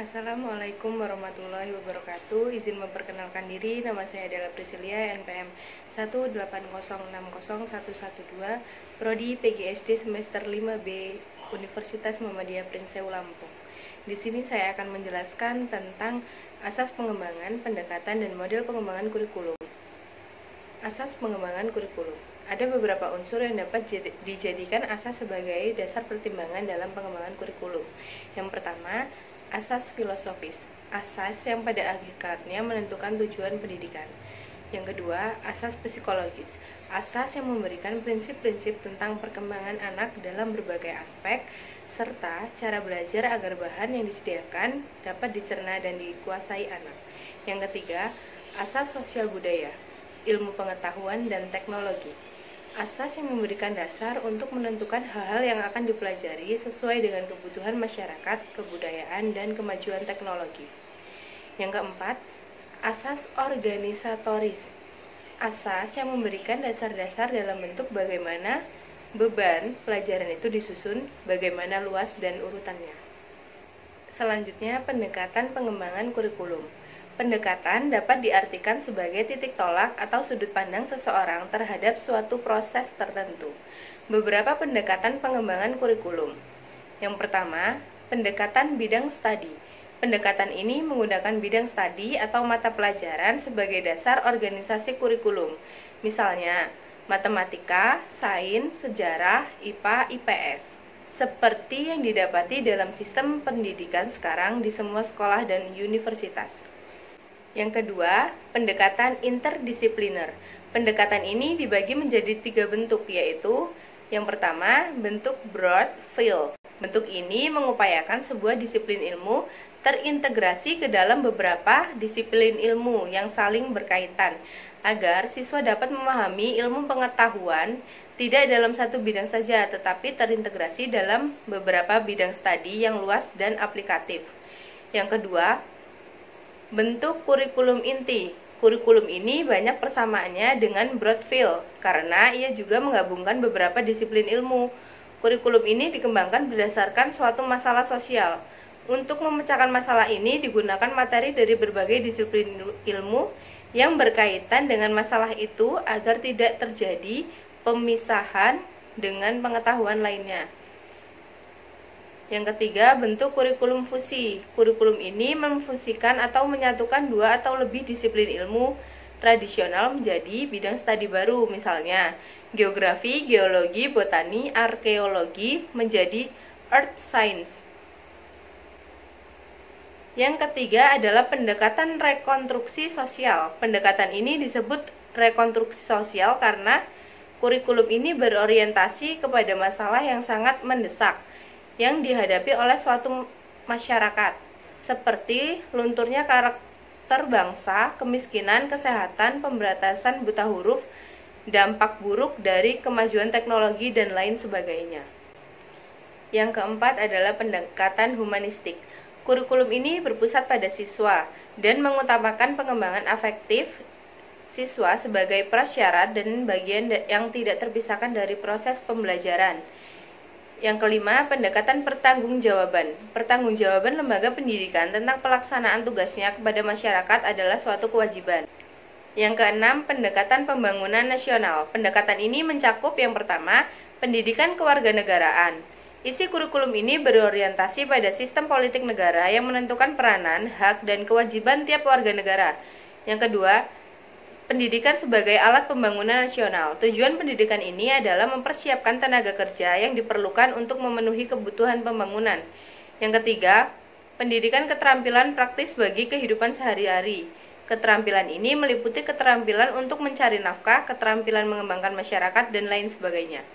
Assalamualaikum warahmatullahi wabarakatuh. Izin memperkenalkan diri, nama saya adalah Priscilia, NPM 180600112, Prodi PGSD semester 5B, Universitas Muhammadiyah Prinseu Lampung. Di sini saya akan menjelaskan tentang asas pengembangan, pendekatan, dan model pengembangan kurikulum. Asas pengembangan kurikulum. Ada beberapa unsur yang dapat dijadikan asas sebagai dasar pertimbangan dalam pengembangan kurikulum. Yang pertama, asas filosofis, asas yang pada hakikatnya menentukan tujuan pendidikan. Yang kedua, asas psikologis, asas yang memberikan prinsip-prinsip tentang perkembangan anak dalam berbagai aspek, serta cara belajar agar bahan yang disediakan dapat dicerna dan dikuasai anak. Yang ketiga, asas sosial budaya, ilmu pengetahuan dan teknologi, asas yang memberikan dasar untuk menentukan hal-hal yang akan dipelajari sesuai dengan kebutuhan masyarakat, kebudayaan, dan kemajuan teknologi. Yang keempat, asas organisatoris, asas yang memberikan dasar-dasar dalam bentuk bagaimana beban pelajaran itu disusun, bagaimana luas dan urutannya. Selanjutnya, pendekatan pengembangan kurikulum. Pendekatan dapat diartikan sebagai titik tolak atau sudut pandang seseorang terhadap suatu proses tertentu. Beberapa pendekatan pengembangan kurikulum. Yang pertama, pendekatan bidang studi. Pendekatan ini menggunakan bidang studi atau mata pelajaran sebagai dasar organisasi kurikulum. Misalnya, matematika, sains, sejarah, IPA, IPS. Seperti yang didapati dalam sistem pendidikan sekarang di semua sekolah dan universitas. Yang kedua, pendekatan interdisipliner. Pendekatan ini dibagi menjadi 3 bentuk, yaitu yang pertama, bentuk broad field. Bentuk ini mengupayakan sebuah disiplin ilmu terintegrasi ke dalam beberapa disiplin ilmu yang saling berkaitan, agar siswa dapat memahami ilmu pengetahuan tidak dalam satu bidang saja, tetapi terintegrasi dalam beberapa bidang studi yang luas dan aplikatif. Yang kedua, bentuk kurikulum inti. Kurikulum ini banyak persamaannya dengan Broadfield karena ia juga menggabungkan beberapa disiplin ilmu. Kurikulum ini dikembangkan berdasarkan suatu masalah sosial. Untuk memecahkan masalah ini digunakan materi dari berbagai disiplin ilmu yang berkaitan dengan masalah itu agar tidak terjadi pemisahan dengan pengetahuan lainnya. Yang ketiga, bentuk kurikulum fusi. Kurikulum ini memfusikan atau menyatukan 2 atau lebih disiplin ilmu tradisional menjadi bidang studi baru, misalnya geografi, geologi, botani, arkeologi menjadi earth science. Yang ketiga adalah pendekatan rekonstruksi sosial. Pendekatan ini disebut rekonstruksi sosial karena kurikulum ini berorientasi kepada masalah yang sangat mendesak yang dihadapi oleh suatu masyarakat, seperti lunturnya karakter bangsa, kemiskinan, kesehatan, pemberantasan buta huruf, dampak buruk dari kemajuan teknologi, dan lain sebagainya. Yang keempat adalah pendekatan humanistik. Kurikulum ini berpusat pada siswa dan mengutamakan pengembangan afektif siswa sebagai prasyarat dan bagian yang tidak terpisahkan dari proses pembelajaran. Yang kelima, pendekatan pertanggungjawaban. Pertanggungjawaban lembaga pendidikan tentang pelaksanaan tugasnya kepada masyarakat adalah suatu kewajiban. Yang keenam, pendekatan pembangunan nasional. Pendekatan ini mencakup yang pertama, pendidikan kewarganegaraan. Isi kurikulum ini berorientasi pada sistem politik negara yang menentukan peranan, hak, dan kewajiban tiap warga negara. Yang kedua, pendidikan sebagai alat pembangunan nasional. Tujuan pendidikan ini adalah mempersiapkan tenaga kerja yang diperlukan untuk memenuhi kebutuhan pembangunan. Yang ketiga, pendidikan keterampilan praktis bagi kehidupan sehari-hari. Keterampilan ini meliputi keterampilan untuk mencari nafkah, keterampilan mengembangkan masyarakat, dan lain sebagainya.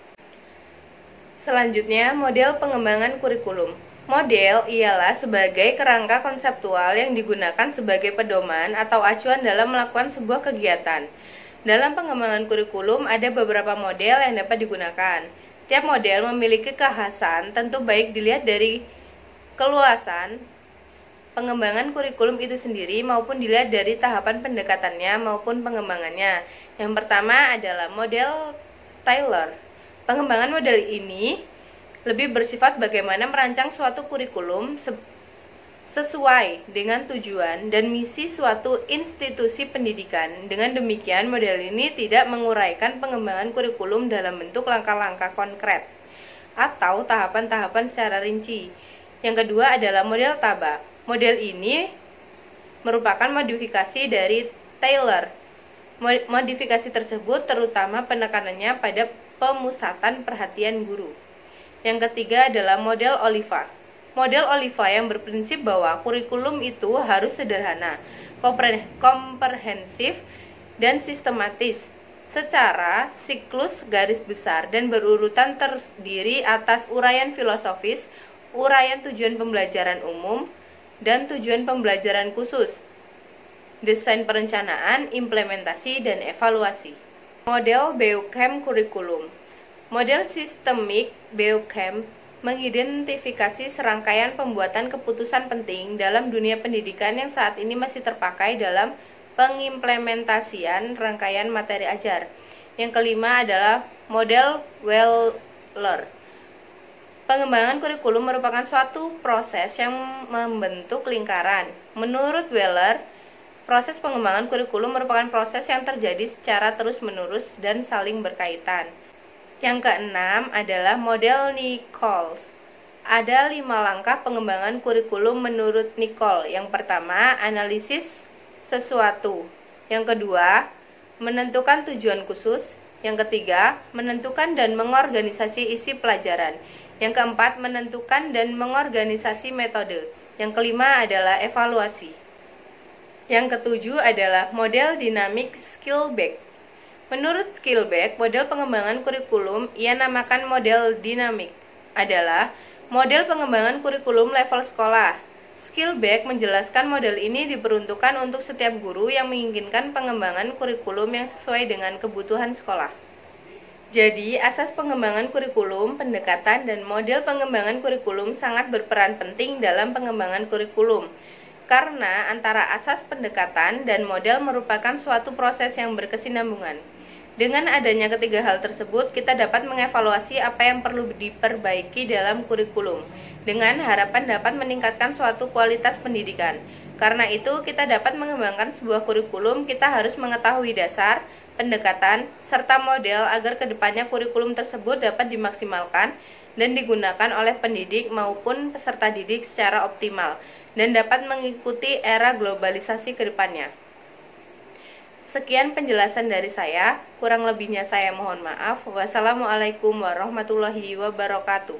Selanjutnya, model pengembangan kurikulum. Model ialah sebagai kerangka konseptual yang digunakan sebagai pedoman atau acuan dalam melakukan sebuah kegiatan. Dalam pengembangan kurikulum ada beberapa model yang dapat digunakan. Tiap model memiliki kekhasan, tentu baik dilihat dari keluasan pengembangan kurikulum itu sendiri maupun dilihat dari tahapan pendekatannya maupun pengembangannya. Yang pertama adalah model Taylor. Pengembangan model ini lebih bersifat bagaimana merancang suatu kurikulum sesuai dengan tujuan dan misi suatu institusi pendidikan. Dengan demikian, model ini tidak menguraikan pengembangan kurikulum dalam bentuk langkah-langkah konkret atau tahapan-tahapan secara rinci. Yang kedua adalah model TABA. Model ini merupakan modifikasi dari Taylor. Modifikasi tersebut terutama penekanannya pada pemusatan perhatian guru. Yang ketiga adalah model Oliva. Model Oliva yang berprinsip bahwa kurikulum itu harus sederhana, komprehensif, dan sistematis secara siklus garis besar dan berurutan terdiri atas uraian filosofis, uraian tujuan pembelajaran umum, dan tujuan pembelajaran khusus, desain perencanaan, implementasi, dan evaluasi. Model Beukem kurikulum. Model sistemik Beukem mengidentifikasi serangkaian pembuatan keputusan penting dalam dunia pendidikan yang saat ini masih terpakai dalam pengimplementasian rangkaian materi ajar. Yang kelima adalah model Wheeler. Pengembangan kurikulum merupakan suatu proses yang membentuk lingkaran. Menurut Wheeler, proses pengembangan kurikulum merupakan proses yang terjadi secara terus-menerus dan saling berkaitan. Yang keenam adalah model Nichols. Ada 5 langkah pengembangan kurikulum menurut Nichols. Yang pertama, analisis sesuatu. Yang kedua, menentukan tujuan khusus. Yang ketiga, menentukan dan mengorganisasi isi pelajaran. Yang keempat, menentukan dan mengorganisasi metode. Yang kelima adalah evaluasi. Yang ketujuh adalah model dinamik Skillback. Menurut Skillback, model pengembangan kurikulum ia namakan model dinamik adalah model pengembangan kurikulum level sekolah. Skillback menjelaskan model ini diperuntukkan untuk setiap guru yang menginginkan pengembangan kurikulum yang sesuai dengan kebutuhan sekolah. Jadi, asas pengembangan kurikulum, pendekatan, dan model pengembangan kurikulum sangat berperan penting dalam pengembangan kurikulum. Karena antara asas pendekatan dan model merupakan suatu proses yang berkesinambungan. Dengan adanya ketiga hal tersebut, kita dapat mengevaluasi apa yang perlu diperbaiki dalam kurikulum, dengan harapan dapat meningkatkan suatu kualitas pendidikan. Karena itu, kita dapat mengembangkan sebuah kurikulum, kita harus mengetahui dasar, pendekatan, serta model agar kedepannya kurikulum tersebut dapat dimaksimalkan dan digunakan oleh pendidik maupun peserta didik secara optimal dan dapat mengikuti era globalisasi kedepannya. Sekian penjelasan dari saya, kurang lebihnya saya mohon maaf. Wassalamualaikum warahmatullahi wabarakatuh.